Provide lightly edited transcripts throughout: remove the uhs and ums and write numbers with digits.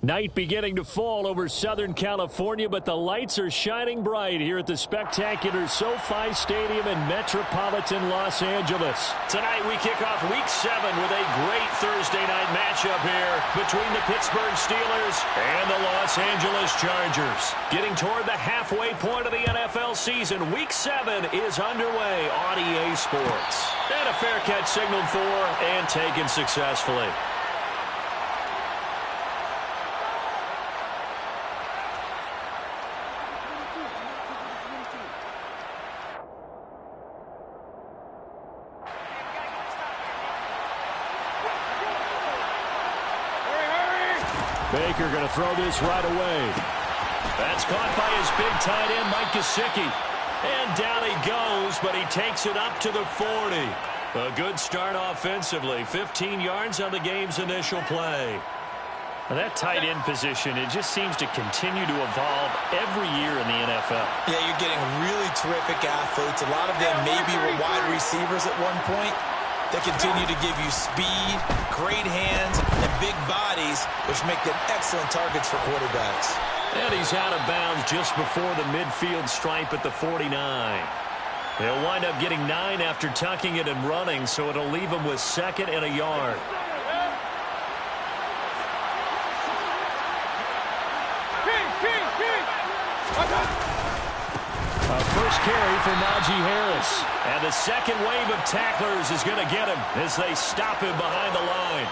Night beginning to fall over Southern California, but the lights are shining bright here at the spectacular SoFi Stadium in metropolitan Los Angeles. Tonight we kick off Week 7 with a great Thursday night matchup here between the Pittsburgh Steelers and the Los Angeles Chargers. Getting toward the halfway point of the NFL season, Week 7 is underway on EA Sports. And a fair catch signaled for and taken successfully. Baker going to throw this right away. That's caught by his big tight end, Mike Gesicki. And down he goes, but he takes it up to the 40. A good start offensively. 15 yards on the game's initial play. Now that tight end position, it just seems to continue to evolve every year in the NFL. Yeah, you're getting really terrific athletes. A lot of them maybe were wide receivers at one point. They continue to give you speed, great hands, and big bodies, which make them excellent targets for quarterbacks. And he's out of bounds just before the midfield stripe at the 49. He'll wind up getting 9 after tucking it and running, so it'll leave him with 2nd and a yard. A first carry for Najee Harris. And the second wave of tacklers is going to get him as they stop him behind the line.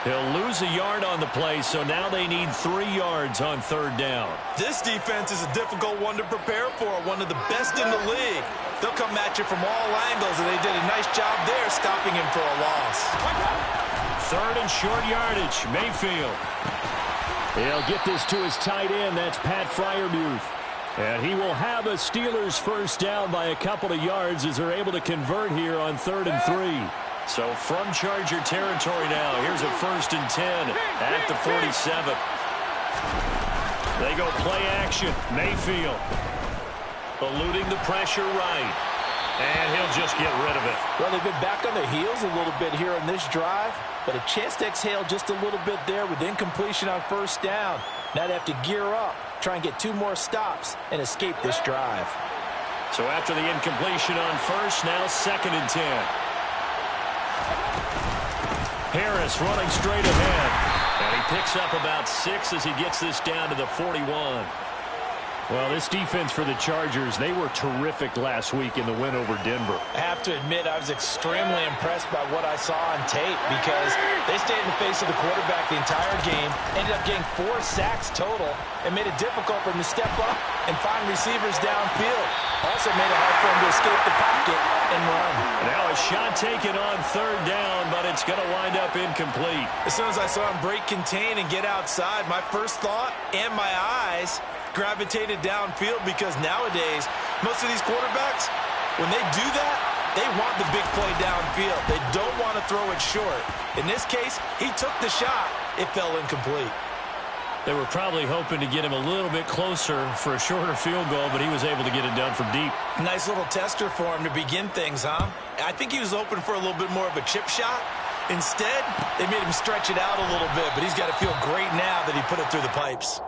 He'll lose a yard on the play, so now they need 3 yards on 3rd down. This defense is a difficult one to prepare for, one of the best in the league. They'll come at you from all angles, and they did a nice job there stopping him for a loss. 3rd and short yardage, Mayfield. He'll get this to his tight end, that's Pat Freiermuth. And he will have a Steelers first down by a couple of yards as they're able to convert here on 3rd and 3. So from Charger territory now, here's a 1st and 10 at the 47. They go play action. Mayfield eluding the pressure right. And he'll just get rid of it. Well, they've been back on their heels a little bit here on this drive, but a chance to exhale just a little bit there with incompletion on 1st down. Now they have to gear up, try and get 2 more stops, and escape this drive. So after the incompletion on 1st, now 2nd and 10. Harris running straight ahead. And he picks up about 6 as he gets this down to the 41. Well, this defense for the Chargers, they were terrific last week in the win over Denver. I have to admit, I was extremely impressed by what I saw on tape because they stayed in the face of the quarterback the entire game, ended up getting 4 sacks total, and made it difficult for him to step up and find receivers downfield. Also made it hard for him to escape the pocket and run. Now a shot taken on 3rd down, but it's going to wind up incomplete. As soon as I saw him break contain and get outside, my first thought and my eyes gravitated downfield because nowadays, most of these quarterbacks, when they do that, they want the big play downfield. They don't want to throw it short. In this case, he took the shot. It fell incomplete. They were probably hoping to get him a little bit closer for a shorter field goal, but he was able to get it done from deep. Nice little tester for him to begin things, huh? I think he was open for a little bit more of a chip shot. Instead, they made him stretch it out a little bit, but he's got to feel great now that he put it through the pipes.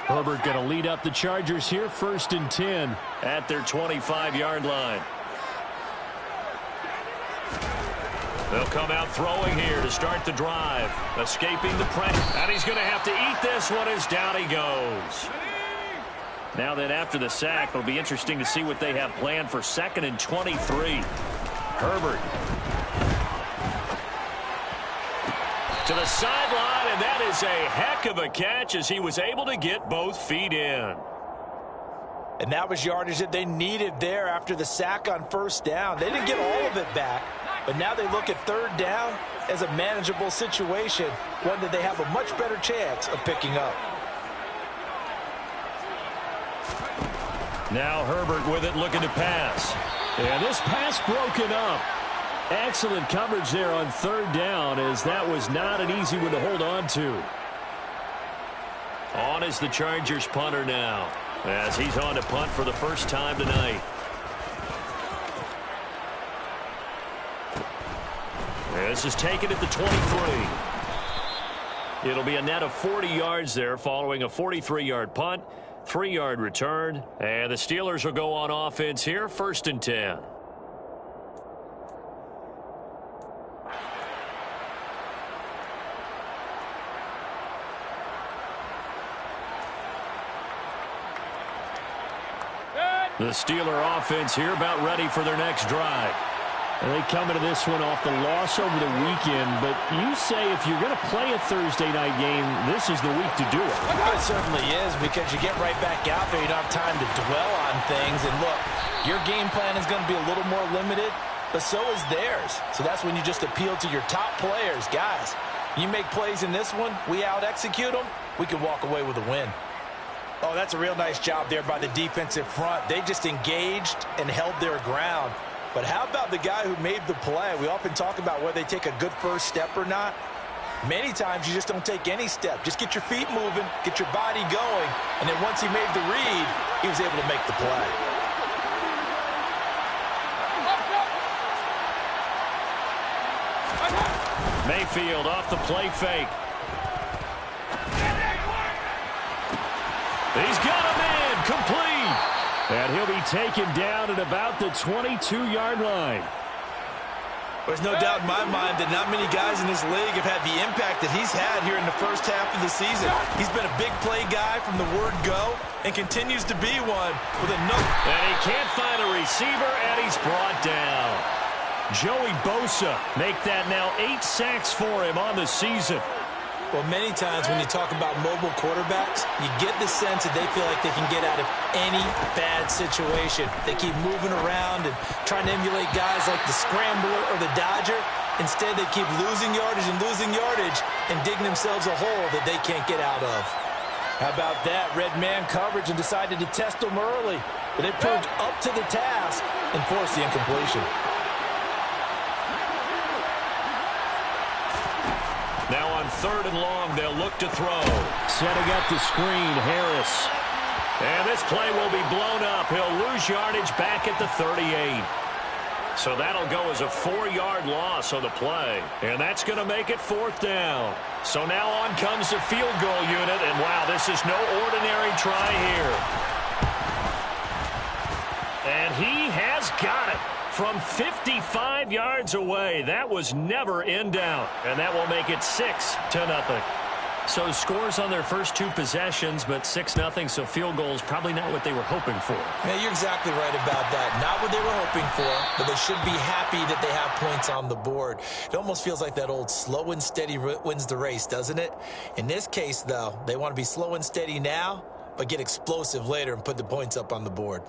Herbert going to lead up the Chargers here, 1st and 10 at their 25-yard line. They'll come out throwing here to start the drive, escaping the pressure. And he's going to have to eat this one as down he goes. Now then, after the sack, it'll be interesting to see what they have planned for 2nd and 23. Herbert to the sideline, and that is a heck of a catch as he was able to get both feet in. And that was yardage that they needed there after the sack on 1st down. They didn't get all of it back, but now they look at 3rd down as a manageable situation, one that they have a much better chance of picking up. Now Herbert with it, looking to pass. And this pass broken up. Excellent coverage there on 3rd down, as that was not an easy one to hold on to. On is the Chargers punter now, as he's on to punt for the first time tonight. This is taken at the 23. It'll be a net of 40 yards there following a 43-yard punt, 3-yard return, and the Steelers will go on offense here, 1st and 10. The Steeler offense here about ready for their next drive. And they come into this one off the loss over the weekend, but you say if you're going to play a Thursday night game, this is the week to do it. It certainly is, because you get right back out there. You don't have time to dwell on things. And look, your game plan is going to be a little more limited, but so is theirs. So that's when you just appeal to your top players. Guys, you make plays in this one, we out-execute them, we can walk away with a win. Oh, that's a real nice job there by the defensive front. They just engaged and held their ground. But how about the guy who made the play? We often talk about whether they take a good first step or not. Many times you just don't take any step. Just get your feet moving, get your body going, and then once he made the read, he was able to make the play. Mayfield off the play fake. He's got a man complete. And he'll be taken down at about the 22-yard line. There's no doubt in my mind that not many guys in this league have had the impact that he's had here in the first half of the season. He's been a big play guy from the word go and continues to be one with a no. And he can't find a receiver, and he's brought down. Joey Bosa make that now 8 sacks for him on the season. Well, many times when you talk about mobile quarterbacks, you get the sense that they feel like they can get out of any bad situation. They keep moving around and trying to emulate guys like the Scrambler or the Dodger. Instead, they keep losing yardage and digging themselves a hole that they can't get out of. How about that? Red man coverage and decided to test them early. But it proved up to the task and forced the incompletion. Now on 3rd and long, they'll look to throw. Setting up the screen, Harris. And this play will be blown up. He'll lose yardage back at the 38. So that'll go as a 4-yard loss on the play. And that's going to make it 4th down. So now on comes the field goal unit. And wow, this is no ordinary try here. And he has got it. From 55 yards away, that was never in doubt. And that will make it 6-0. So scores on their first 2 possessions, but 6-0, so field goals probably not what they were hoping for. Yeah, you're exactly right about that. Not what they were hoping for, but they should be happy that they have points on the board. It almost feels like that old slow and steady wins the race, doesn't it? In this case, though, they want to be slow and steady now, but get explosive later and put the points up on the board.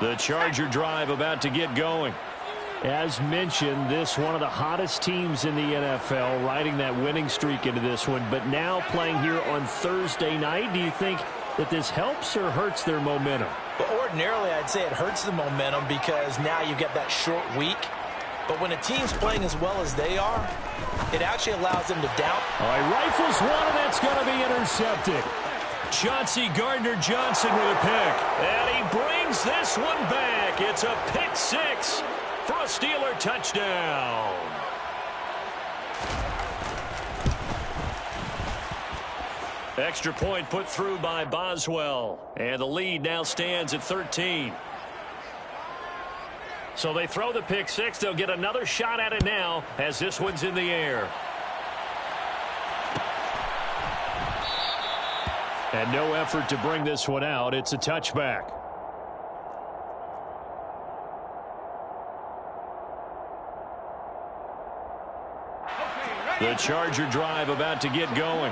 The Charger drive about to get going. As mentioned, this one of the hottest teams in the NFL, riding that winning streak into this one, but now playing here on Thursday night. Do you think that this helps or hurts their momentum? Well, ordinarily, I'd say it hurts the momentum because now you've got that short week. But when a team's playing as well as they are, it actually allows them to doubt. All right, rifles one, and that's going to be intercepted. Chauncey Gardner-Johnson with a pick. And he brings this one back. It's a pick 6 for a Steeler touchdown. Extra point put through by Boswell. And the lead now stands at 13. So they throw the pick 6. They'll get another shot at it now as this one's in the air. And no effort to bring this one out. It's a touchback. The Charger drive about to get going.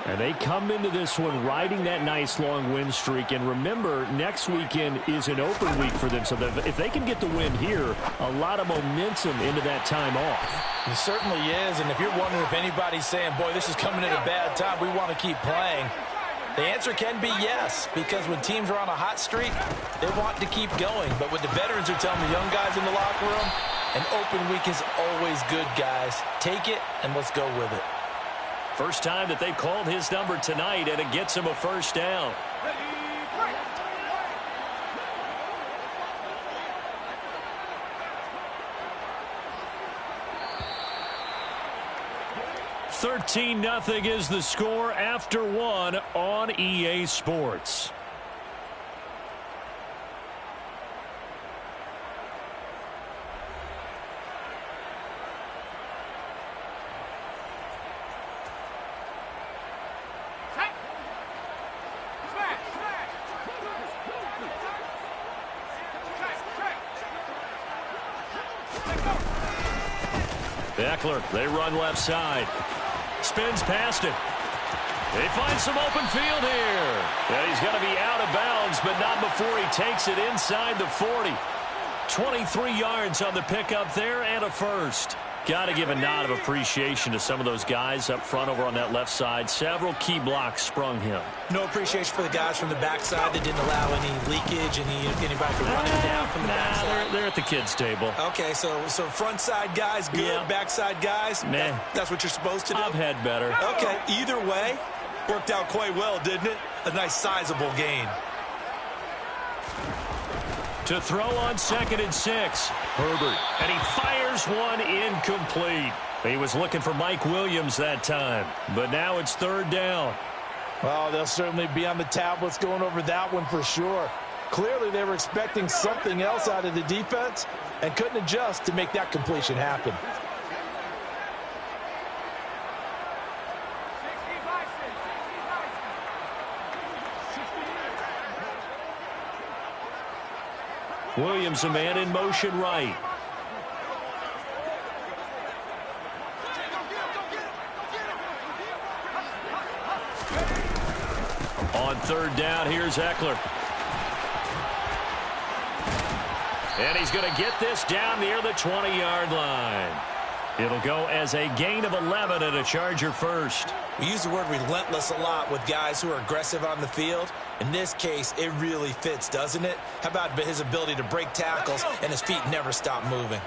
And they come into this one riding that nice long win streak. And remember, next weekend is an open week for them. So if they can get the win here, a lot of momentum into that time off. It certainly is. And if you're wondering if anybody's saying, boy, this is coming at a bad time, we want to keep playing, the answer can be yes, because when teams are on a hot streak, they want to keep going. But what the veterans are telling the young guys in the locker room, an open week is always good, guys. Take it, and let's go with it. First time that they've called his number tonight, and it gets him a first down. 13-0 is the score after one on EA Sports. Eckler, they run left side. Spins past it. They find some open field here. And he's going to be out of bounds, but not before he takes it inside the 40. 23 yards on the pickup there and a first. Got to give a nod of appreciation to some of those guys up front over on that left side. Several key blocks sprung him. No appreciation for the guys from the backside that didn't allow any leakage, anybody from running down from the backside. They're at the kids' table. Okay, so front side guys good, yeah. Backside guys, man, that's what you're supposed to do? I've had better. Okay, either way, worked out quite well, didn't it? A nice sizable gain. To throw on 2nd and 6. Herbert. And he fires one incomplete. He was looking for Mike Williams that time. But now it's 3rd down. Well, they'll certainly be on the tablets going over that one for sure. Clearly they were expecting something else out of the defense and couldn't adjust to make that completion happen. Williams, a man in motion right. On 3rd down, here's Eckler. And he's going to get this down near the 20-yard line. It'll go as a gain of 11 and a Charger first. We use the word relentless a lot with guys who are aggressive on the field. In this case, it really fits, doesn't it? How about his ability to break tackles and his feet never stop moving?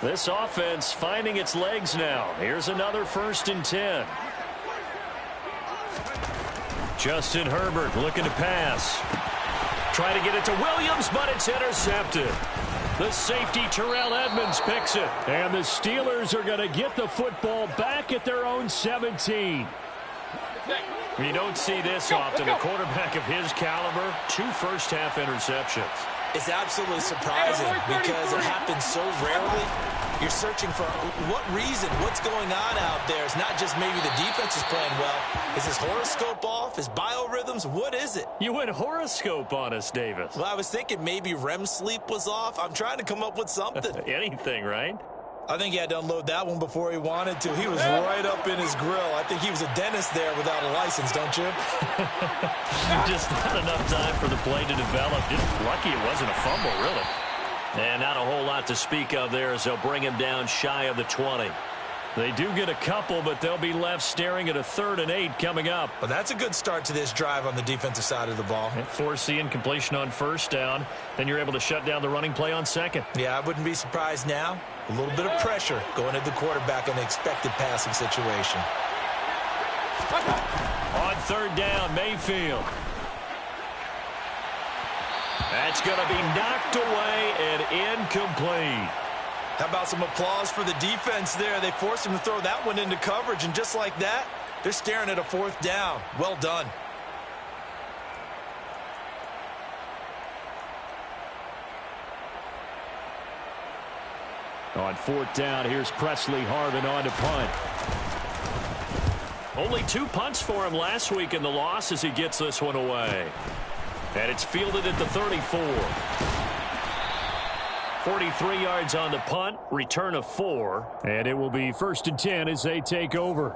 This offense finding its legs now. Here's another 1st and 10. Justin Herbert looking to pass. Try to get it to Williams, but it's intercepted. The safety, Terrell Edmonds, picks it. And the Steelers are going to get the football back at their own 17. You don't see this often. A quarterback of his caliber, 2 first-half interceptions. It's absolutely surprising because it happens so rarely. You're searching for what reason, what's going on out there. It's not just maybe the defense is playing well. Is his horoscope off? His biorhythms? What is it? You went horoscope on us, Davis. Well, I was thinking maybe REM sleep was off. I'm trying to come up with something. Anything, right? I think he had to unload that one before he wanted to. He was right up in his grill. I think he was a dentist there without a license, don't you? Just not enough time for the play to develop. Just lucky it wasn't a fumble, really. And not a whole lot to speak of there as they'll bring him down shy of the 20. They do get a couple, but they'll be left staring at a 3rd and 8 coming up. Well, that's a good start to this drive on the defensive side of the ball. Force the incompletion on 1st down. Then you're able to shut down the running play on 2nd. Yeah, I wouldn't be surprised now. A little bit of pressure going at the quarterback in an expected passing situation. On 3rd down, Mayfield. That's going to be knocked away and incomplete. How about some applause for the defense there? They forced him to throw that one into coverage, and just like that, they're staring at a 4th down. Well done. On 4th down, here's Presley Harvin on to punt. Only 2 punts for him last week in the loss as he gets this one away. And it's fielded at the 34. 43 yards on the punt, return of 4. And it will be 1st and 10 as they take over.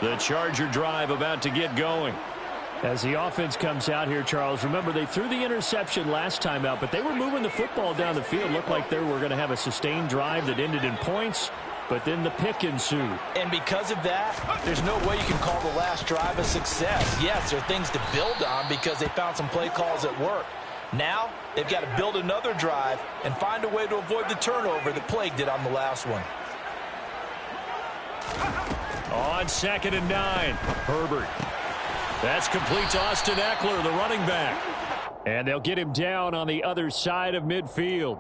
The Charger drive about to get going. As the offense comes out here, Charles, remember they threw the interception last time out, but they were moving the football down the field. Looked like they were going to have a sustained drive that ended in points. but then the pick ensued. And because of that, there's no way you can call the last drive a success. Yes, there are things to build on because they found some play calls that work. Now, they've got to build another drive and find a way to avoid the turnover that plagued it on the last one. On 2nd and 9, Herbert. That's complete to Austin Eckler, the running back. And they'll get him down on the other side of midfield.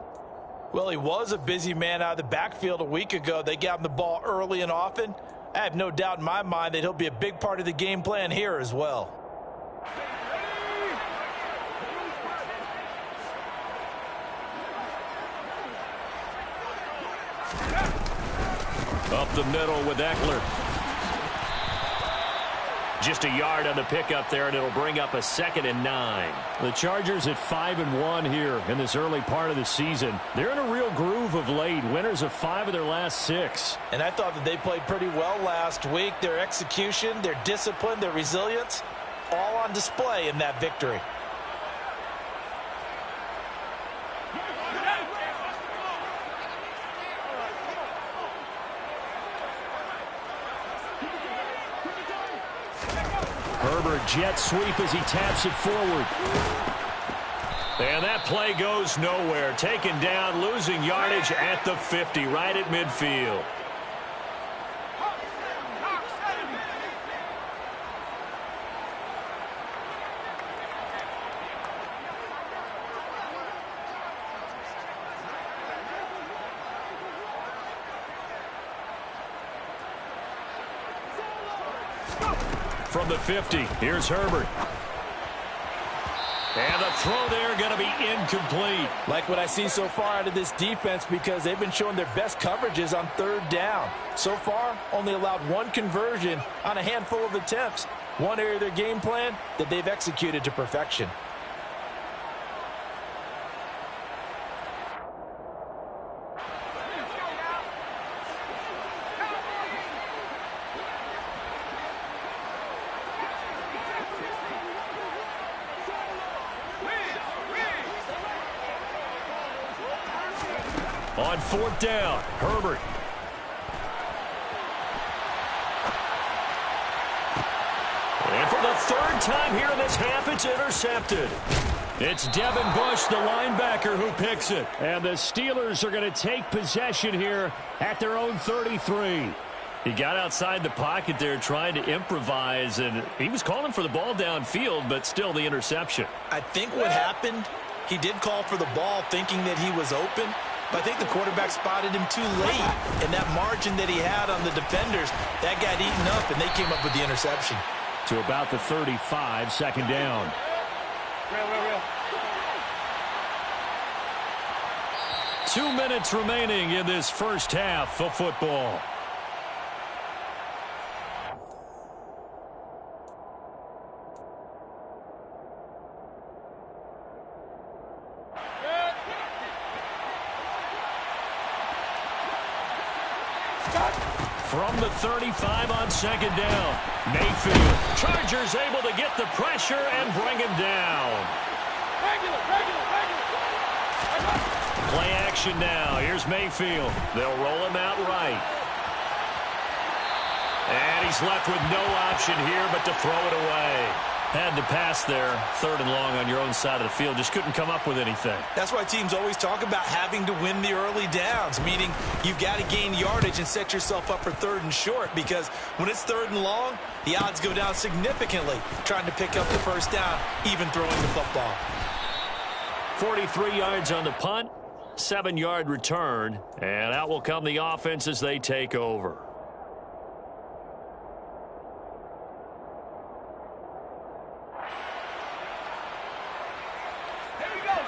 Well, he was a busy man out of the backfield a week ago. They got him the ball early and often. I have no doubt in my mind that he'll be a big part of the game plan here as well. Up the middle with Eckler. Just a yard on the pickup there, and it'll bring up a 2nd and 9. The Chargers at 5-1 here in this early part of the season. They're in a real groove of late. Winners of 5 of their last 6. And I thought that they played pretty well last week. Their execution, their discipline, their resilience, all on display in that victory. Herbert jet sweep as he taps it forward. And that play goes nowhere. Taken down, losing yardage at the 50, right at midfield. From the 50, here's Herbert. And the throw there going to be incomplete. Like what I see so far out of this defense because they've been showing their best coverages on 3rd down. So far, only allowed 1 conversion on a handful of attempts. One area of their game plan that they've executed to perfection. On 4th down, Herbert. And for the 3rd time here in this half, it's intercepted. It's Devin Bush, the linebacker, who picks it. And the Steelers are going to take possession here at their own 33. He got outside the pocket there trying to improvise, and he was calling for the ball downfield, but still the interception. I think what happened, he did call for the ball thinking that he was open, but I think the quarterback spotted him too late, and that margin that he had on the defenders, that got eaten up, and they came up with the interception. To about the 35, 2nd down. Real. 2 minutes remaining in this first half of football. From the 35 on 2nd down. Mayfield. Chargers able to get the pressure and bring him down. Play action now. Here's Mayfield. They'll roll him out right. And he's left with no option here but to throw it away. Had to pass there, 3rd and long on your own side of the field. Just couldn't come up with anything. That's why teams always talk about having to win the early downs, meaning you've got to gain yardage and set yourself up for 3rd and short, because when it's 3rd and long, the odds go down significantly trying to pick up the 1st down, even throwing the football. 43 yards on the punt, 7-yard return, and out will come the offense as they take over.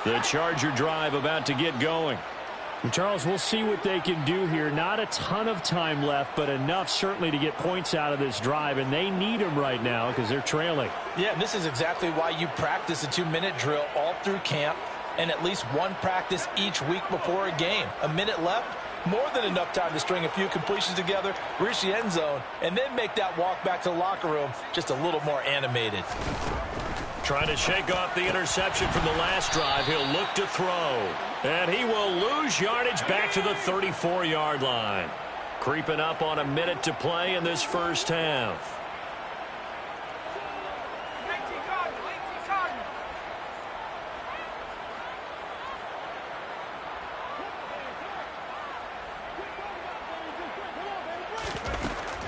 The Charger drive about to get going. And Charles, we'll see what they can do here. Not a ton of time left, but enough certainly to get points out of this drive, and they need them right now because they're trailing. Yeah, and this is exactly why you practice a 2-minute drill all through camp and at least one practice each week before a game. A minute left, more than enough time to string a few completions together, reach the end zone, and then make that walk back to the locker room just a little more animated. Trying to shake off the interception from the last drive. He'll look to throw. And he will lose yardage back to the 34-yard line. Creeping up on a minute to play in this first half.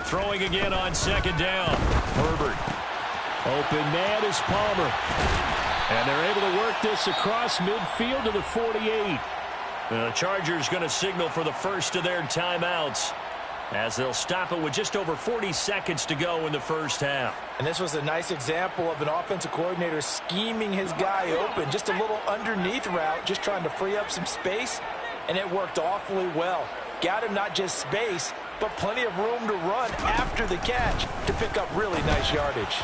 Throwing again on second down. Herbert. Open man is Palmer. And they're able to work this across midfield to the 48. The Chargers going to signal for the first of their timeouts, as they'll stop it with just over 40 seconds to go in the first half. And this was a nice example of an offensive coordinator scheming his guy open. Just a little underneath route, just trying to free up some space, and it worked awfully well. Got him not just space, but plenty of room to run after the catch to pick up really nice yardage.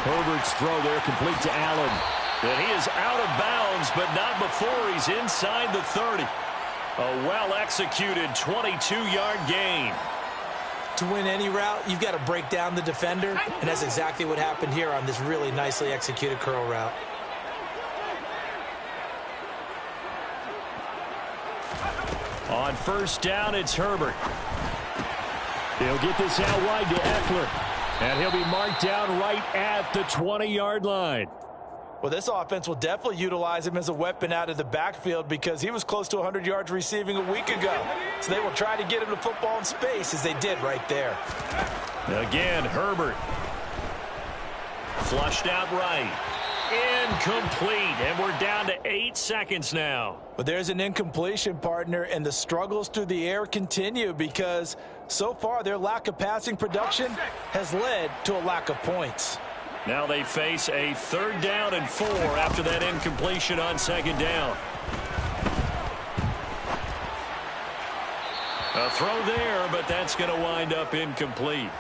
Herbert's throw there complete to Allen. And he is out of bounds, but not before he's inside the 30. A well-executed 22-yard gain. To win any route, you've got to break down the defender, and that's exactly what happened here on this really nicely executed curl route. On first down, it's Herbert. He'll get this out wide to Eckler. And he'll be marked down right at the 20-yard line. Well, this offense will definitely utilize him as a weapon out of the backfield because he was close to 100 yards receiving a week ago. So they will try to get him the football in space as they did right there. Again, Herbert. Flushed out right. Incomplete. And we're down to 8 seconds now. But there's an incompletion, partner, and the struggles through the air continue because so far their lack of passing production has led to a lack of points. Now they face a 3rd down and 4 after that incompletion on second down. A throw there, but that's going to wind up incomplete.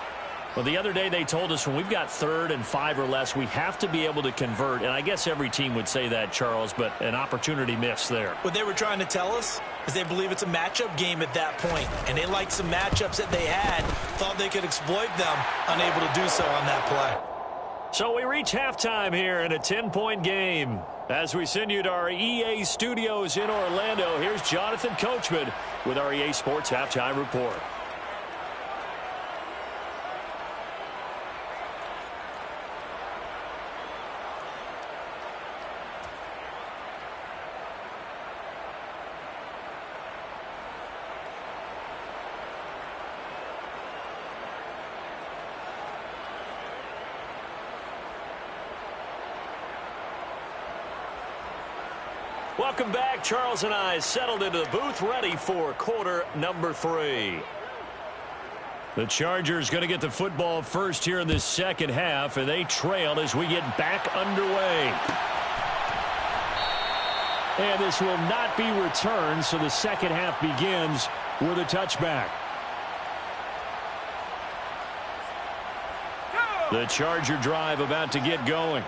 Well, the other day they told us when we've got 3rd and 5 or less, we have to be able to convert. And I guess every team would say that, Charles, but an opportunity missed there. What they were trying to tell us is they believe it's a matchup game at that point. And they liked some matchups that they had, thought they could exploit them, unable to do so on that play. So we reach halftime here in a 10-point game. As we send you to our EA studios in Orlando, here's Jonathan Coachman with our EA Sports Halftime Report. Welcome back. Charles and I settled into the booth ready for quarter number 3. The Chargers going to get the football first here in this second half, and they trail as we get back underway. And this will not be returned, so the second half begins with a touchback. The Charger drive about to get going.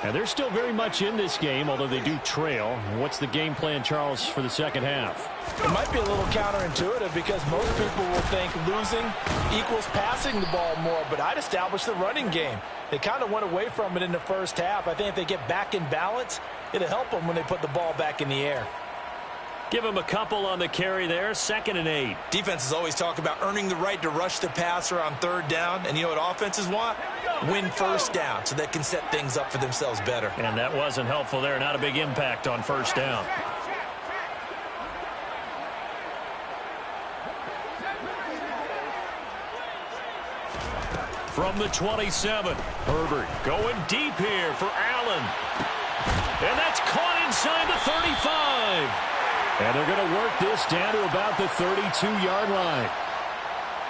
And they're still very much in this game, although they do trail. What's the game plan, Charles, for the second half? It might be a little counterintuitive because most people will think losing equals passing the ball more, but I'd establish the running game. They kind of went away from it in the first half. I think if they get back in balance, it'll help them when they put the ball back in the air. Give them a couple on the carry there, 2nd and 8. Defenses always talk about earning the right to rush the passer on 3rd down. And you know what offenses want? Win first down so they can set things up for themselves better. And that wasn't helpful there. Not a big impact on first down. From the 27, Herbert going deep here for Allen. And that's caught inside the 35. And they're going to work this down to about the 32-yard line.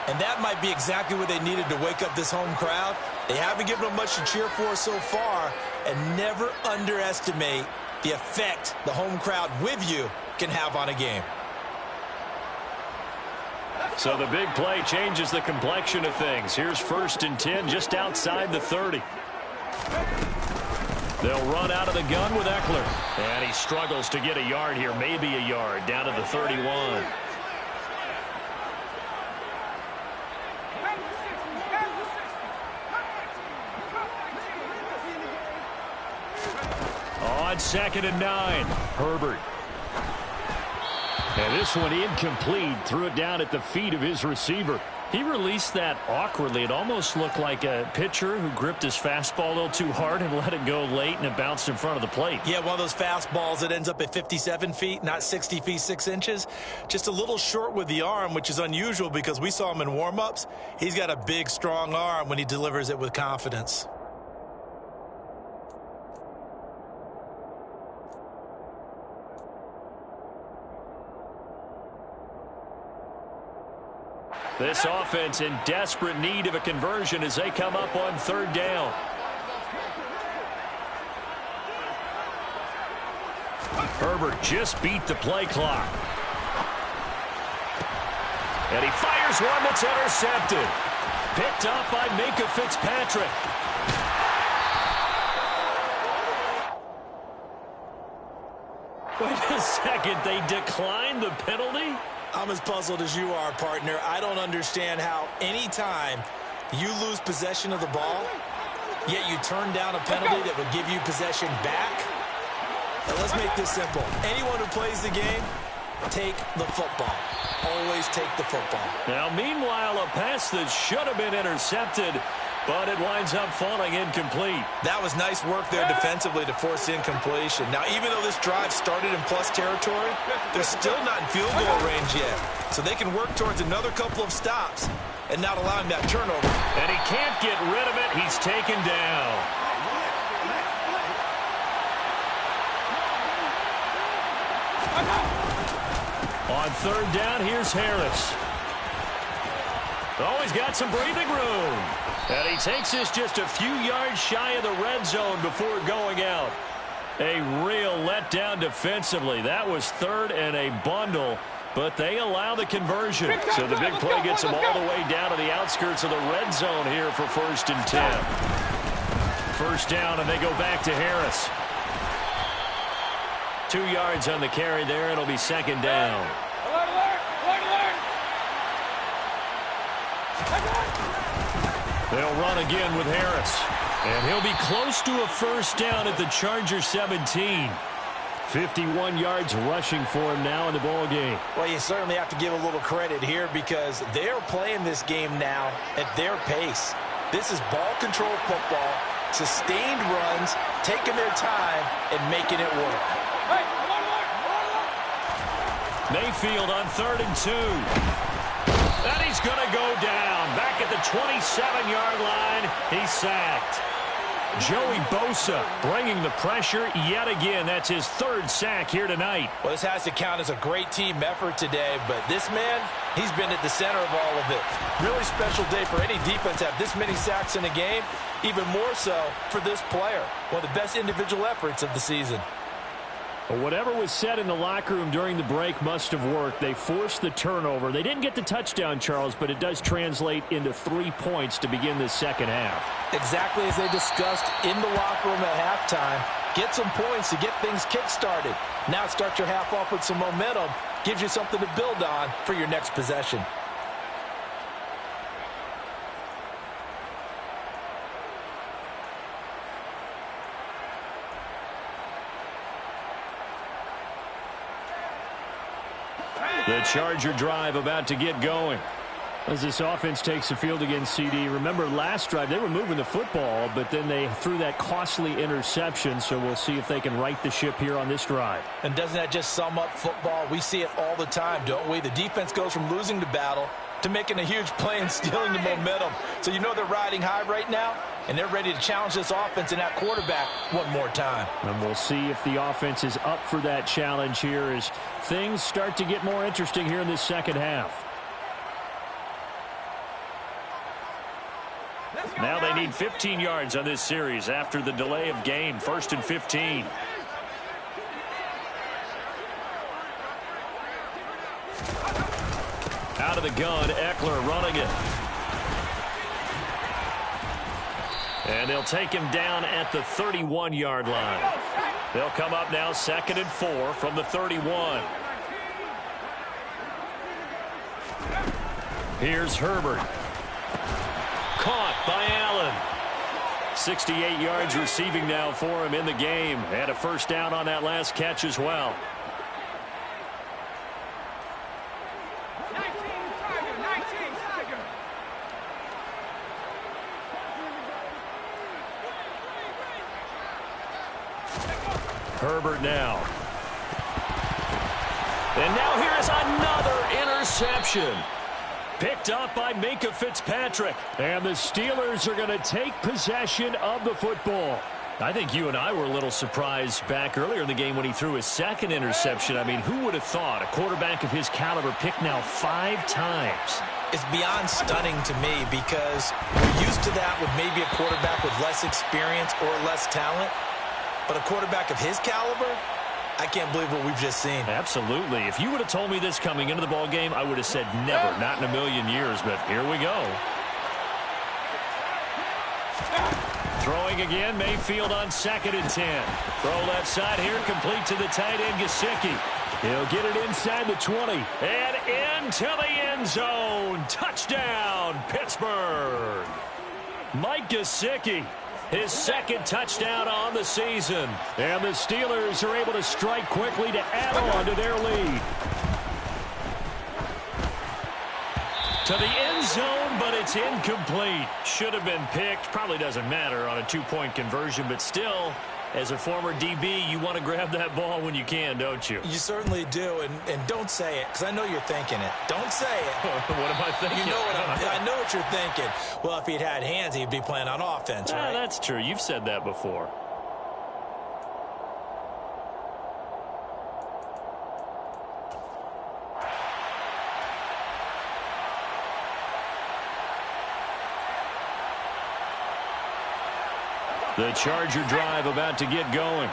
And that might be exactly what they needed to wake up this home crowd. They haven't given them much to cheer for so far, and never underestimate the effect the home crowd with you can have on a game. So the big play changes the complexion of things. Here's 1st and 10 just outside the 30. They'll run out of the gun with Eckler. And he struggles to get a yard here, maybe a yard, down to the 31. On 2nd and 9, Herbert. And this one incomplete. Threw it down at the feet of his receiver. He released that awkwardly. It almost looked like a pitcher who gripped his fastball a little too hard and let it go late, and it bounced in front of the plate. Yeah, one of those fastballs that ends up at 57 feet, not 60 feet, 6 inches. Just a little short with the arm, which is unusual because we saw him in warm-ups. He's got a big, strong arm when he delivers it with confidence. This offense in desperate need of a conversion as they come up on third down. Herbert just beat the play clock. And he fires one that's intercepted. Picked up by Minka Fitzpatrick. Wait a second, they declined the penalty? I'm as puzzled as you are, partner. I don't understand how any time you lose possession of the ball, yet you turn down a penalty that would give you possession back. Now, let's make this simple. Anyone who plays the game, take the football. Always take the football. Now, meanwhile, a pass that should have been intercepted, but it winds up falling incomplete. That was nice work there defensively to force incompletion. Now, even though this drive started in plus territory, they're still not in field goal range yet. So they can work towards another couple of stops and not allowing that turnover. And he can't get rid of it. He's taken down. On third down, here's Harris. Oh, he's got some breathing room. And he takes this just a few yards shy of the red zone before going out. A real letdown defensively. That was third and a bundle, but they allow the conversion. So the big play gets them all the way down to the outskirts of the red zone here for 1st and 10. First down, and they go back to Harris. 2 yards on the carry there. It'll be second down. They'll run again with Harris. And he'll be close to a first down at the Charger 17. 51 yards rushing for him now in the ball game. Well, you certainly have to give a little credit here because they're playing this game now at their pace. This is ball control football, sustained runs, taking their time, and making it work. Mayfield on 3rd and 2. And he's going to go down. Back at the 27-yard line, he's sacked. Joey Bosa bringing the pressure yet again. That's his 3rd sack here tonight. Well, this has to count as a great team effort today, but this man, he's been at the center of all of it. Really special day for any defense to have this many sacks in a game, even more so for this player. One of the best individual efforts of the season. Well, whatever was said in the locker room during the break must have worked. They forced the turnover. They didn't get the touchdown, Charles, but it does translate into 3 points to begin this second half. Exactly as they discussed in the locker room at halftime. Get some points to get things kick-started. Now start your half off with some momentum. Gives you something to build on for your next possession. The Charger drive about to get going. As this offense takes the field against CD. Remember last drive they were moving the football, but then they threw that costly interception, so we'll see if they can right the ship here on this drive. And doesn't that just sum up football? We see it all the time, don't we? The defense goes from losing the battle to making a huge play and stealing the momentum. So you know they're riding high right now, and they're ready to challenge this offense and that quarterback one more time. And we'll see if the offense is up for that challenge here as things start to get more interesting here in this second half. Now they need 15 yards on this series after the delay of game. 1st and 15. Out of the gun, Eckler running it. And they'll take him down at the 31-yard line. They'll come up now 2nd and 4 from the 31. Here's Herbert. Caught by Allen. 68 yards receiving now for him in the game. And a first down on that last catch as well. Herbert now. And now here's another interception. Picked up by Minkah Fitzpatrick. And the Steelers are going to take possession of the football. I think you and I were a little surprised back earlier in the game when he threw his second interception. I mean, who would have thought a quarterback of his caliber picked now 5 times? It's beyond stunning to me because we're used to that with maybe a quarterback with less experience or less talent. But a quarterback of his caliber, I can't believe what we've just seen. Absolutely. If you would have told me this coming into the ball game, I would have said never, not in a million years. But here we go. Throwing again, Mayfield on 2nd and 10. Throw left side here, complete to the tight end, Gesicki. He'll get it inside the 20 and into the end zone. Touchdown, Pittsburgh. Mike Gesicki, his 2nd touchdown on the season. And the Steelers are able to strike quickly to add on to their lead. To the end zone, but it's incomplete. Should have been picked. Probably doesn't matter on a 2-point conversion, but still, as a former DB, you want to grab that ball when you can, don't you? You certainly do, and don't say it, because I know you're thinking it. Don't say it. What am I thinking? You know I know what you're thinking. Well, if he'd had hands, he'd be playing on offense, right? That's true. You've said that before. The Charger drive about to get going.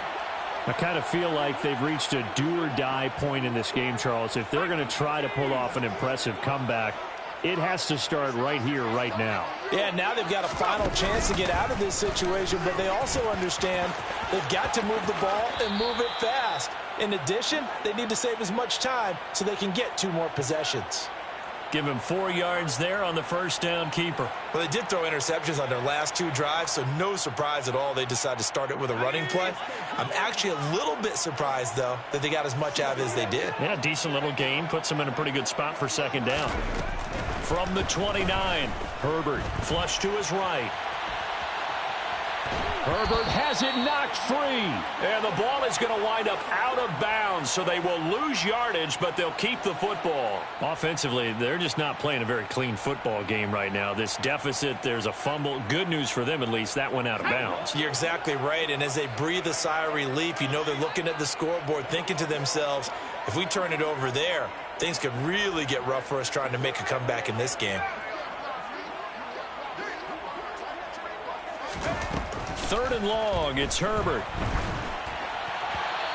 I kind of feel like they've reached a do-or-die point in this game, Charles. If they're going to try to pull off an impressive comeback, it has to start right here, right now. Yeah, now they've got a final chance to get out of this situation, but they also understand they've got to move the ball and move it fast. In addition, they need to save as much time so they can get 2 more possessions. Give him 4 yards there on the first down keeper. Well, they did throw interceptions on their last 2 drives, so no surprise at all they decided to start it with a running play. I'm actually a little bit surprised, though, that they got as much out of it as they did. Yeah, decent little gain. Puts them in a pretty good spot for 2nd down. From the 29, Herbert flush to his right. Herbert has it knocked free. And the ball is going to wind up out of bounds, so they will lose yardage, but they'll keep the football. Offensively, they're just not playing a very clean football game right now. This deficit, there's a fumble. Good news for them, at least. That went out of bounds. You're exactly right, and as they breathe a sigh of relief, you know they're looking at the scoreboard, thinking to themselves, if we turn it over there, things could really get rough for us trying to make a comeback in this game. 3rd and long, it's Herbert.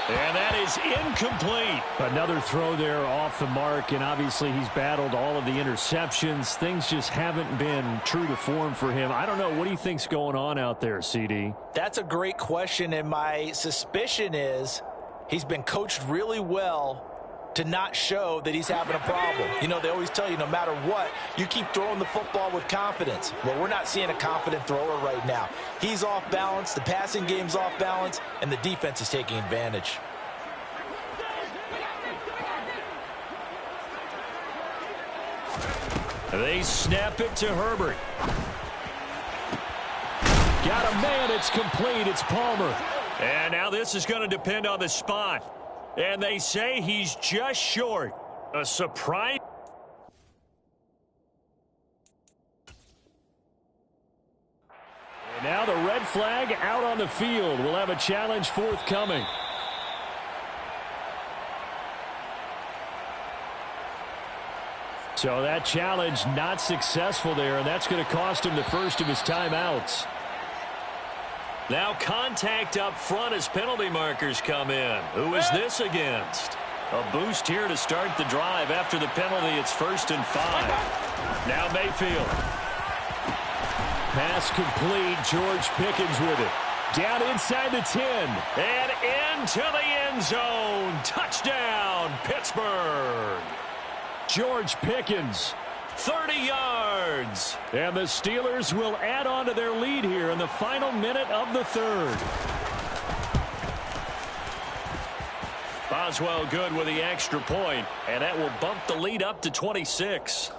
And that is incomplete. Another throw there off the mark, and obviously he's battled all of the interceptions. Things just haven't been true to form for him. I don't know. What do you think's going on out there, CD? That's a great question, and my suspicion is he's been coached really well to not show that he's having a problem. You know, they always tell you no matter what, you keep throwing the football with confidence. Well, we're not seeing a confident thrower right now. He's off balance, the passing game's off balance, and the defense is taking advantage. They snap it to Herbert. Got a man, it's complete, it's Palmer. And now this is going to depend on the spot. And they say he's just short. A surprise. And now the red flag out on the field. We'll have a challenge forthcoming. So that challenge not successful there, and that's going to cost him the first of his timeouts. Now contact up front as penalty markers come in. Who is this against? A boost here to start the drive. After the penalty, it's 1st and 5. Now Mayfield. Pass complete. George Pickens with it. Down inside the 10. And into the end zone. Touchdown, Pittsburgh. George Pickens. 30 yards. And the Steelers will add on to their lead here in the final minute of the 3rd. Boswell good with the extra point, and that will bump the lead up to 26.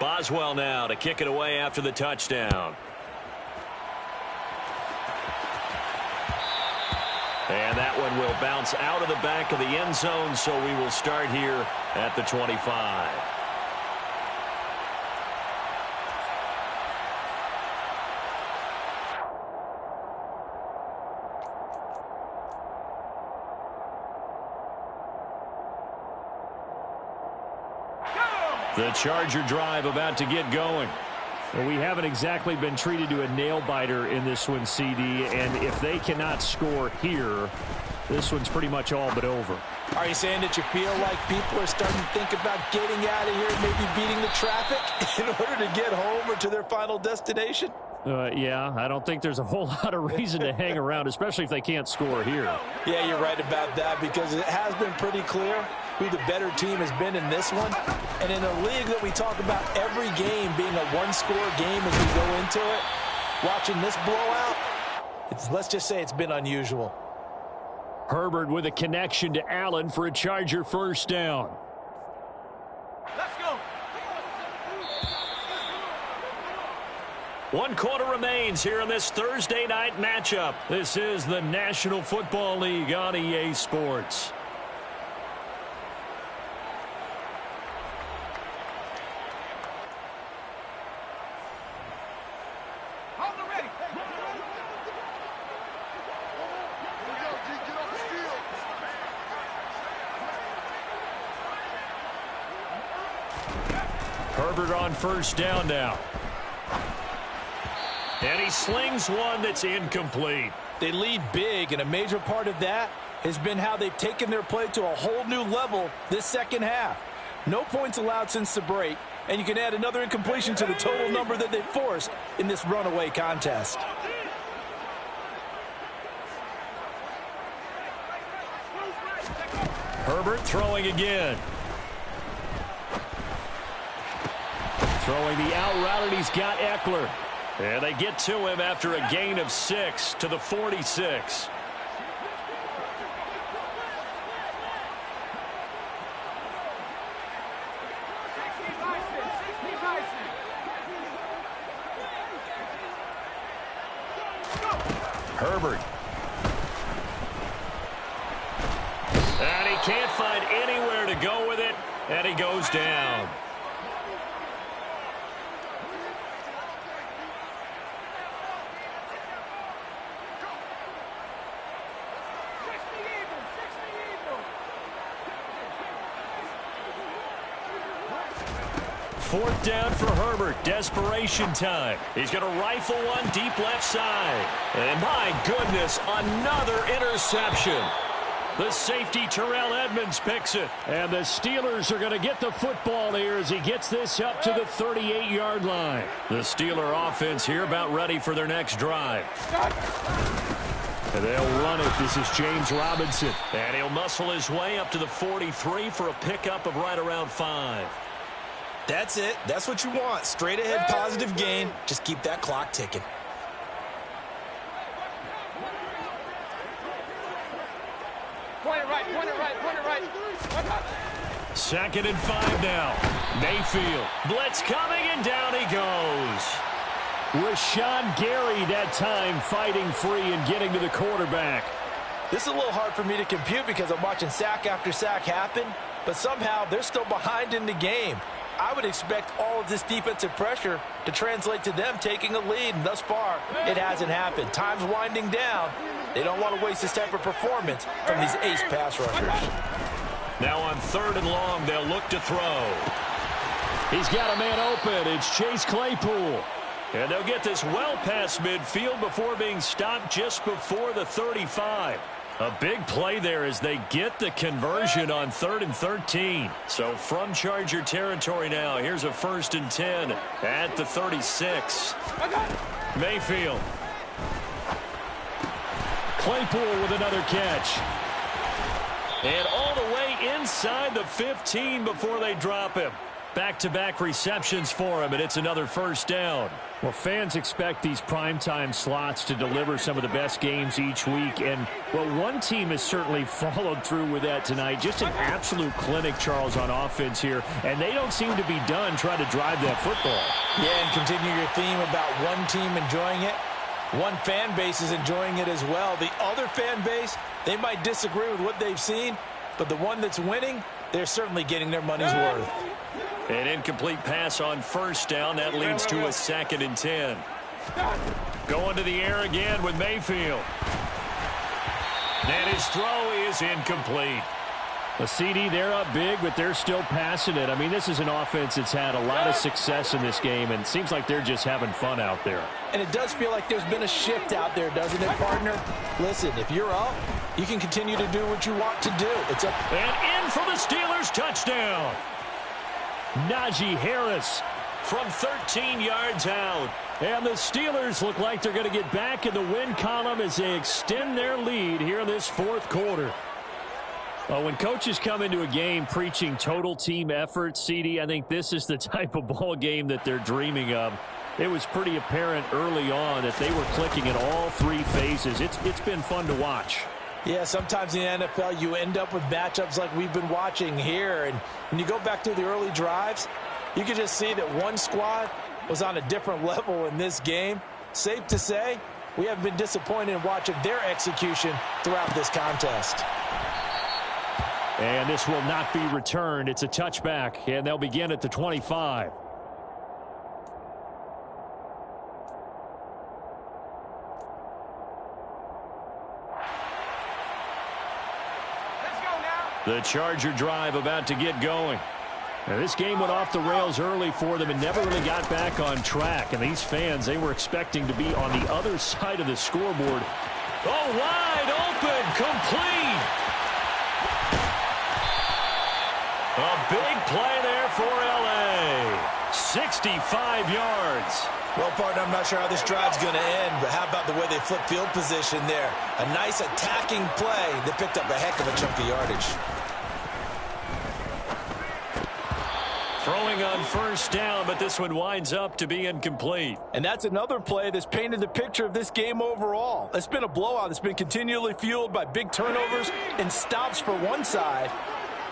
Boswell now to kick it away after the touchdown. And that one will bounce out of the back of the end zone, so we will start here at the 25. The Charger drive about to get going. Well, we haven't exactly been treated to a nail-biter in this one, CD, and if they cannot score here, this one's pretty much all but over. Are you saying that you feel like people are starting to think about getting out of here and maybe beating the traffic in order to get home or to their final destination? Yeah, I don't think there's a whole lot of reason to hang around, especially if they can't score here. Yeah, you're right about that, because it has been pretty clear who the better team has been in this one. And in a league that we talk about every game being a one-score game as we go into it, watching this blowout, let's just say it's been unusual. Herbert with a connection to Allen for a Charger first down. Let's go. 1 quarter remains here in this Thursday night matchup. This is the National Football League on EA Sports. Herbert on first down now. And he slings one that's incomplete. They lead big, and a major part of that has been how they've taken their play to a whole new level this second half. No points allowed since the break, and you can add another incompletion to the total number that they forced in this runaway contest. Herbert throwing again. Throwing the out route, and he's got Eckler. And they get to him after a gain of 6 to the 46. Herbert. And he can't find anywhere to go with it, and he goes down. Fourth down for Herbert. Desperation time. He's going to rifle one deep left side. And my goodness, another interception. The safety, Terrell Edmonds, picks it. And the Steelers are going to get the football here as he gets this up to the 38-yard line. The Steeler offense here about ready for their next drive. And they'll run it. This is James Robinson. And he'll muscle his way up to the 43 for a pickup of right around 5. That's it. That's what you want. Straight ahead positive gain. Just keep that clock ticking. Point it right, point it right, point it right. 2nd and 5 now. Mayfield. Blitz coming, and down he goes. Rashawn Gary that time fighting free and getting to the quarterback. This is a little hard for me to compute because I'm watching sack after sack happen, but somehow they're still behind in the game. I would expect all of this defensive pressure to translate to them taking a lead, and thus far, it hasn't happened. Time's winding down. They don't want to waste this type of performance from these ace pass rushers. Now on 3rd and long, they'll look to throw. He's got a man open. It's Chase Claypool. And they'll get this well past midfield before being stopped just before the 35. A big play there as they get the conversion on 3rd and 13. So from Charger territory now, here's a 1st and 10 at the 36. Mayfield. Claypool with another catch. And all the way inside the 15 before they drop him. Back-to-back receptions for him, and it's another 1st down. Well, fans expect these primetime slots to deliver some of the best games each week. And, well, one team has certainly followed through with that tonight. Just an absolute clinic, Charles, on offense here. And they don't seem to be done trying to drive that football. Yeah, and continue your theme about one team enjoying it. One fan base is enjoying it as well. The other fan base, they might disagree with what they've seen, but the one that's winning, they're certainly getting their money's worth. An incomplete pass on first down. That leads to a 2nd and 10. Going to the air again with Mayfield. And his throw is incomplete. The CD, they're up big, but they're still passing it. I mean, this is an offense that's had a lot of success in this game, and it seems like they're just having fun out there. And it does feel like there's been a shift out there, doesn't it, partner? Listen, if you're up, you can continue to do what you want to do. It's up. And in for the Steelers, touchdown. Najee Harris from 13 yards out. And the Steelers look like they're going to get back in the win column as they extend their lead here in this fourth quarter. Well, when coaches come into a game preaching total team effort, CD, I think this is the type of ball game that they're dreaming of. It was pretty apparent early on that they were clicking in all three phases. It's been fun to watch. Yeah, sometimes in the NFL you end up with matchups like we've been watching here. And when you go back through the early drives, you can just see that one squad was on a different level in this game. Safe to say, we haven't been disappointed in watching their execution throughout this contest. And this will not be returned. It's a touchback, and they'll begin at the 25. The Charger drive about to get going. Now, this game went off the rails early for them and never really got back on track. And these fans, they were expecting to be on the other side of the scoreboard. Oh, wide open, complete. A big play there for L.A. 65 yards. Well, partner, I'm not sure how this drive's going to end, but how about the way they flip field position there? A nice attacking play that picked up a heck of a chunk of yardage. Throwing on first down, but this one winds up to be incomplete. And that's another play that's painted the picture of this game overall. It's been a blowout. It's been continually fueled by big turnovers and stops for one side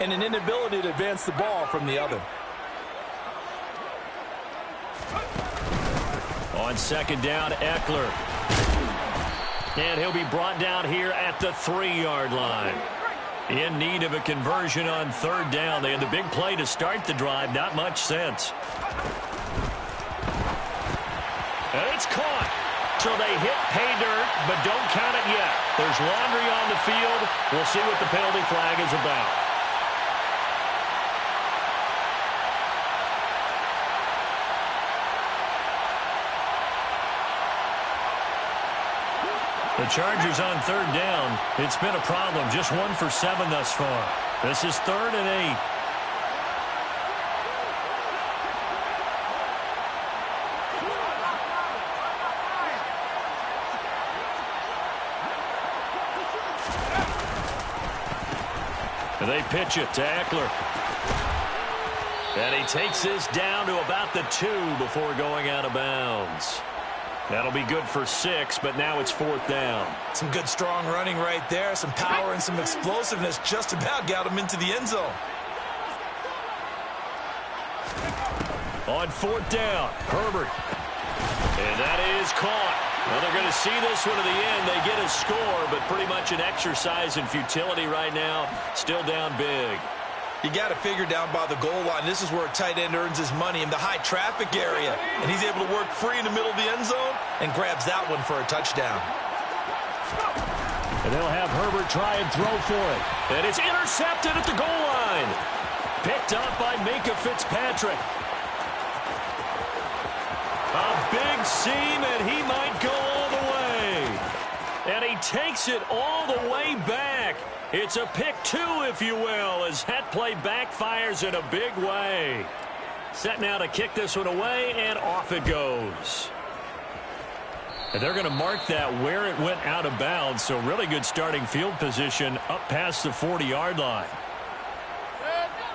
and an inability to advance the ball from the other. On second down, Eckler. And he'll be brought down here at the 3-yard line. In need of a conversion on third down. They had the big play to start the drive. Not much sense. And it's caught. So they hit pay dirt, but don't count it yet. There's laundry on the field. We'll see what the penalty flag is about. The Chargers on third down. It's been a problem. Just 1 for 7 thus far. This is 3rd and 8. And they pitch it to Eckler. And he takes this down to about the 2 before going out of bounds. That'll be good for 6, but now it's 4th down. Some good strong running right there. Some power and some explosiveness just about got him into the end zone. On 4th down, Herbert. And that is caught. Well, they're going to see this one to the end. They get a score, but pretty much an exercise in futility right now. Still down big. You got to figure down by the goal line. This is where a tight end earns his money in the high traffic area. And he's able to work free in the middle of the end zone and grabs that one for a touchdown. And they'll have Herbert try and throw for it. And it's intercepted at the goal line. Picked up by Minka Fitzpatrick. A big seam, and he might go all the way. And he takes it all the way back. It's a pick 2, if you will, as that play backfires in a big way. Set now to kick this one away, and off it goes. And they're going to mark that where it went out of bounds, so really good starting field position up past the 40-yard line.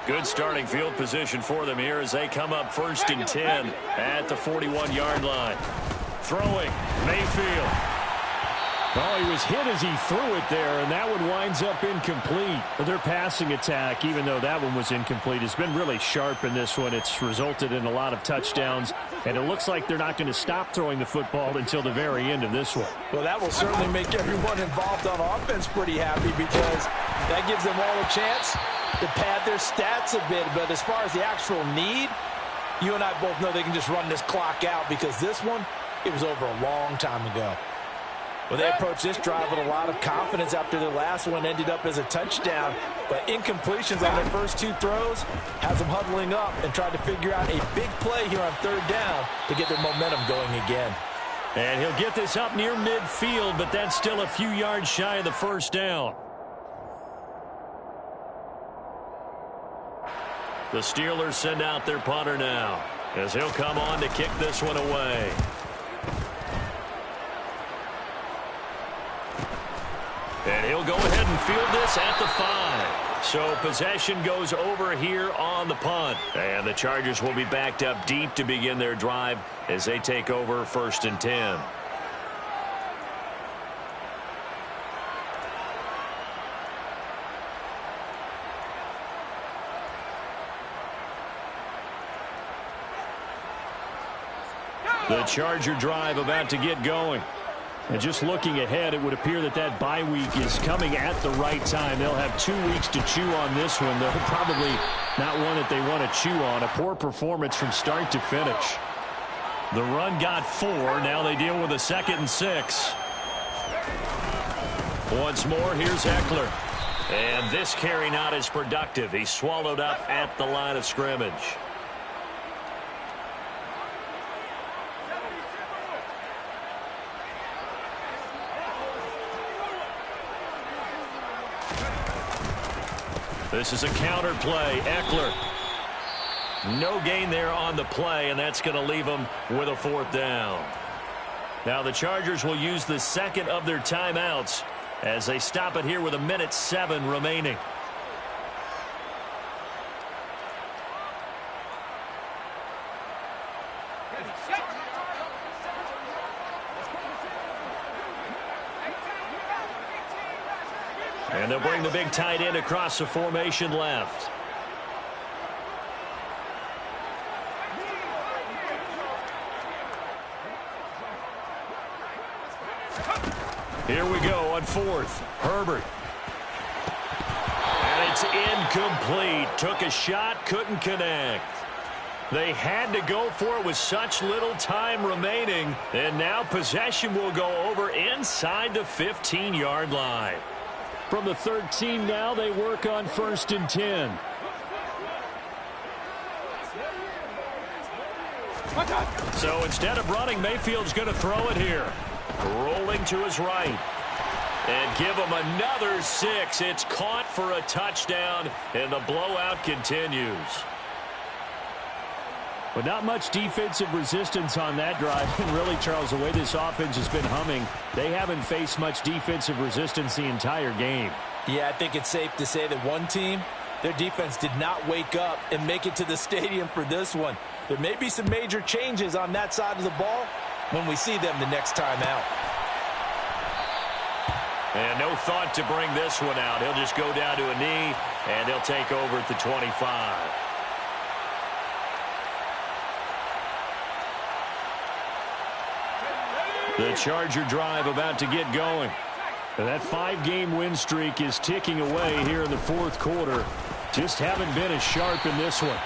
Good starting field position for them here as they come up 1st and 10 at the 41-yard line. Throwing, Mayfield. Oh, he was hit as he threw it there, and that one winds up incomplete. Their passing attack, even though that one was incomplete, has been really sharp in this one. It's resulted in a lot of touchdowns, and it looks like they're not going to stop throwing the football until the very end of this one. Well, that will certainly make everyone involved on offense pretty happy because that gives them all a chance to pad their stats a bit. But as far as the actual need, you and I both know they can just run this clock out because this one, it was over a long time ago. Well, they approached this drive with a lot of confidence after their last one ended up as a touchdown. But incompletions on their first 2 throws has them huddling up and trying to figure out a big play here on 3rd down to get their momentum going again. And he'll get this up near midfield, but that's still a few yards shy of the 1st down. The Steelers send out their punter now as he'll come on to kick this one away. And he'll go ahead and field this at the 5. So possession goes over here on the punt. And the Chargers will be backed up deep to begin their drive as they take over 1st and 10. The Charger drive about to get going. And just looking ahead, it would appear that that bye week is coming at the right time. They'll have 2 weeks to chew on this one. They're probably not one that they want to chew on. A poor performance from start to finish. The run got 4. Now they deal with a 2nd and 6. Once more, here's Eckler. And this carry not as productive. He's swallowed up at the line of scrimmage. This is a counter play. Eckler. No gain there on the play, and that's going to leave them with a 4th down. Now the Chargers will use the 2nd of their timeouts as they stop it here with 1:07 remaining. And they'll bring the big tight end across the formation left. Here we go on 4th. Herbert. And it's incomplete. Took a shot, couldn't connect. They had to go for it with such little time remaining. And now possession will go over inside the 15-yard line. From the 13 now, they work on 1st and 10. So instead of running, Mayfield's going to throw it here. Rolling to his right. And give him another 6. It's caught for a touchdown, and the blowout continues. But not much defensive resistance on that drive. And really, Charles, the way this offense has been humming, they haven't faced much defensive resistance the entire game. Yeah, I think it's safe to say that one team, their defense did not wake up and make it to the stadium for this one. There may be some major changes on that side of the ball when we see them the next time out. And no thought to bring this one out. He'll just go down to a knee, and they'll take over at the 25. The Charger drive about to get going. And that 5-game win streak is ticking away here in the 4th quarter. Just haven't been as sharp in this one.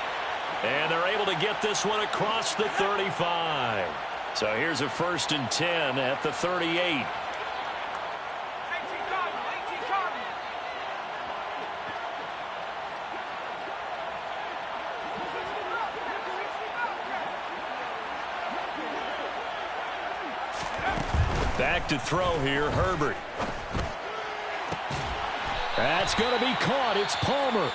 And they're able to get this one across the 35. So here's a 1st and 10 at the 38. Back to throw here, Herbert. That's going to be caught. It's Palmer.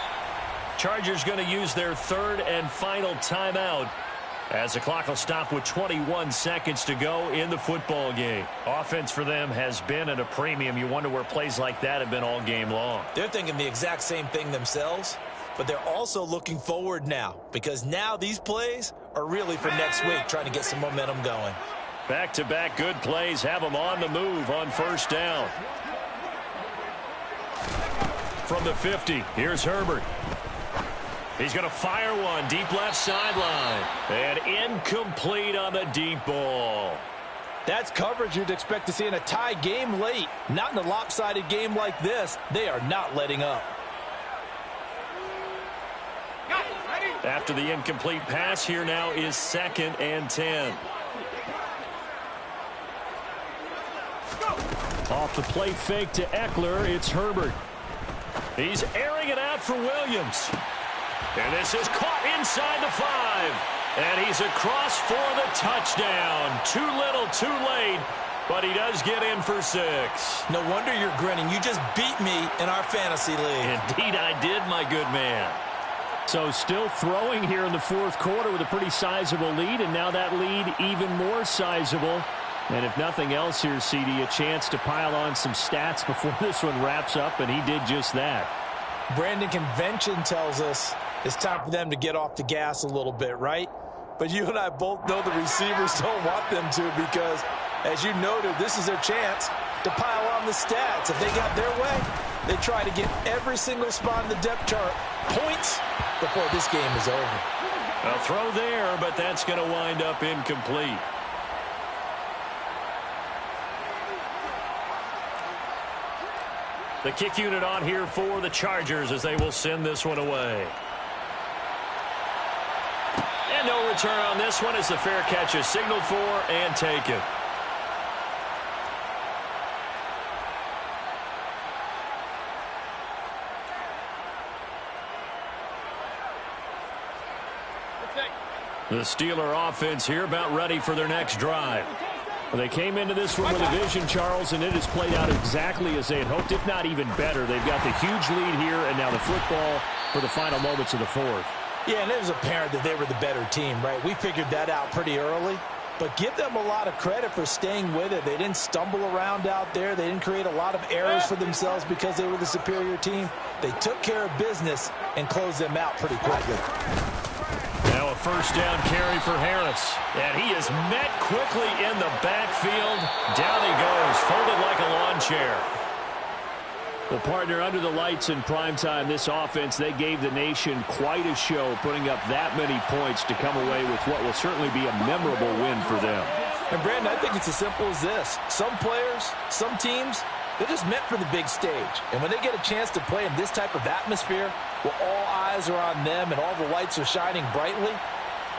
Chargers going to use their 3rd and final timeout as the clock will stop with 21 seconds to go in the football game. Offense for them has been at a premium. You wonder where plays like that have been all game long. They're thinking the exact same thing themselves. but they're also looking forward now because now these plays are really for next week, trying to get some momentum going. Back-to-back good plays have them on the move on first down. From the 50, here's Herbert. He's going to fire one deep left sideline. And incomplete on the deep ball. That's coverage you'd expect to see in a tie game late. Not in a lopsided game like this. They are not letting up. After the incomplete pass, here now is 2nd and 10. Off the play fake to Eckler, it's Herbert. He's airing it out for Williams. And this is caught inside the 5. And he's across for the touchdown. Too little, too late, but he does get in for 6. No wonder you're grinning. You just beat me in our fantasy league. Indeed I did, my good man. So still throwing here in the 4th quarter with a pretty sizable lead, and now that lead even more sizable. And if nothing else here, CD, a chance to pile on some stats before this one wraps up, and he did just that. Brandon, convention tells us it's time for them to get off the gas a little bit, right? But you and I both know the receivers don't want them to because, as you noted, this is their chance to pile on the stats. If they got their way, they try to get every single spot in the depth chart points before this game is over. A throw there, but that's going to wind up incomplete. The kick unit on here for the Chargers as they will send this one away. And no return on this one as the fair catch is signaled for and taken. The Steeler offense here about ready for their next drive. Well, they came into this one with a vision, Charles, and it has played out exactly as they had hoped, if not even better. They've got the huge lead here, and now the football for the final moments of the 4th. Yeah, and it was apparent that they were the better team, right? We figured that out pretty early. But give them a lot of credit for staying with it. They didn't stumble around out there. They didn't create a lot of errors for themselves because they were the superior team. They took care of business and closed them out pretty quickly. Now a first down carry for Harris. And he is met quickly in the backfield. Down he goes, folded like a lawn chair. Well, partner, under the lights in primetime, this offense, they gave the nation quite a show, putting up that many points to come away with what will certainly be a memorable win for them. And, Brandon, I think it's as simple as this. Some players, some teams, they're just meant for the big stage. And when they get a chance to play in this type of atmosphere, where all eyes are on them and all the lights are shining brightly,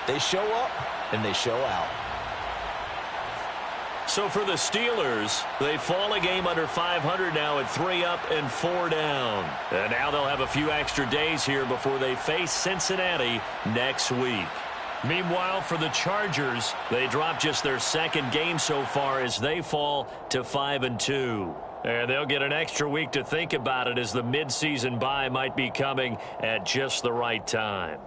they show up and they show out. So for the Steelers, they fall a game under 500 now at 3 up and 4 down. And now they'll have a few extra days here before they face Cincinnati next week. Meanwhile, for the Chargers, they drop just their 2nd game so far as they fall to 5-2. And they'll get an extra week to think about it as the midseason bye might be coming at just the right time.